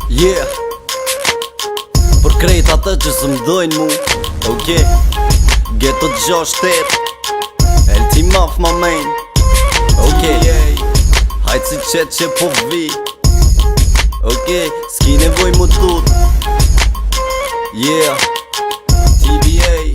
Yeah. Për krejt atë që së mdojnë mu. Okay. Ghetto 6-8 LT Maf ma main. Okay. Hajtë si qetë që po vi. Okay. S'ki nevoj mu tut. Yeah. TBA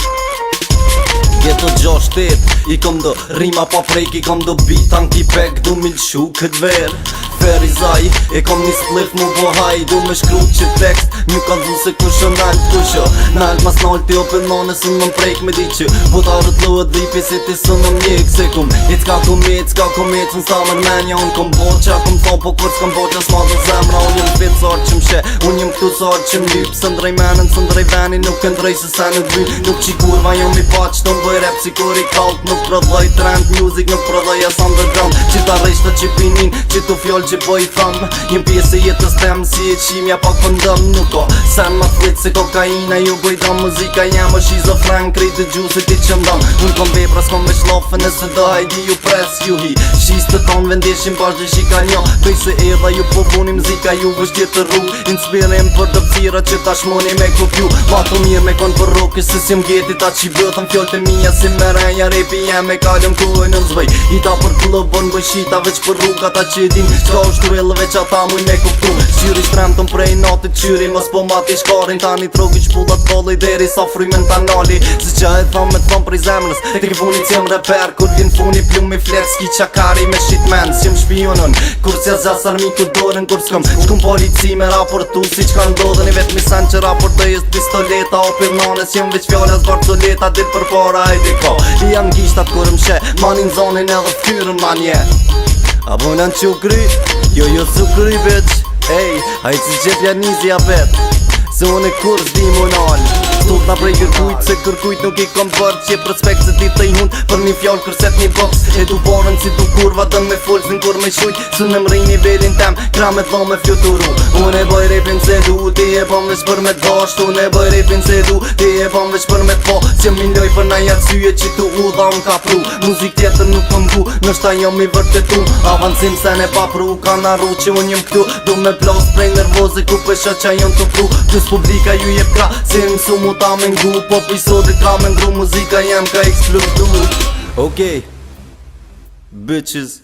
Ghetto 6-8 I kom do rima pa prejk, I kom do bitan ki pek, du mi lëshu këtë verë Ferizaj, e kom një splif mu bohaj, du me shkru që tekst Mju ka dhu se kusho nalt kusho Nalt mas nalt ti open nane së më prejk me di që Votarët luët dhipi si ti së më mjek Se kum it s'ka kumet, s'ka kumet Së nësa mërmenja unë kom boqa Kom thonë po kur s'kom boqa s'ma dhe zemra Unë jem fit sarë që m'she, unë jem këtu sarë që m'lyp Së ndrej menën, së ndrej veni, nuk këndrej se se nuk vy Nuk qi kurva jom I pa që ton bëj rap si kur I kalt Nuk prodhoj trend music, nuk prodhoj as underground Qita rejshta që pinin, qitu fjoll që po I thëm Jem pjesë e jetës tem, si e qimja pak pëndëm Nuk o sen ma thlit se kokaina Ju bëjdam muzika jem o shizofren Krejt e gjusit I qëndam Unë kom vepra s'kom veç lofen Nëse do hajdi ju pres ju hi Shiz të tonë vendeshim bash dhe shika njo Bëj se edha ju po puni mzika Ju vësht jetë rrug Inspirim për dëpcira që ta shmoni me kopju Ma të mirë me kon për roke Se si m'gjeti ta që bëtëm fjoll të mija Si merenja repi jem me kallëm kuaj në nëzbëj I ta për klubon bëj shita veç për rrug Ata që din qka u shtrujllë veç ata muj me kuptu Qyri shtremtën prej natit qyri Mos po mati shkarin tani trogi qpullat polli Deri sa frymen ta nali Si që e thom me thom prej zemrës Te ki funit jem reper Kur vjen funi plum I flet Ski qakari me shitmen Si jem shpionën Kur si azas armi ku dorën Kur s'kom shkum polici me raportu Si qka ndodhen I vet misan që raportoj Jest pistoleta o pirnanes Jem veç fjallës barcoleta Dit për para e diko I jam gishtat kur m'she Manin zonin edhe ftyrën manje A bunan që u kry Jo su kry bitch Ej, hajtë si gjepja nizja vet Se unë e kur s'di mu nalë Stut na prej kërkujt se kërkujt nuk I kom bërë Qe prospekt se ti të I hund Për një fjallë kërset një box E du bonën si du kurva dëm me full Zin kur me shujt Së në mri nivelin tem Kramet dho me fluturu Unë e bëj repin se du Ti e bom veç për me t'vasht Unë e bëj repin se du Ti e bom veç për me t'po Që m'indoj për na jarësyje që tu u dha m'ka pru Muzik tjetër nuk më mgu Nështa jom I vërtetu Avancim se ne pa pru Ka narru që unë jem këtu Du me plos prej nervoze Ku pësha që jon të pru Plus publika ju jep kra Se mësu mu ta me ngu Po pisodit ka me ngru Muzika jem ka eksplodu Okay Bitches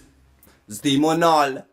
Zdi monal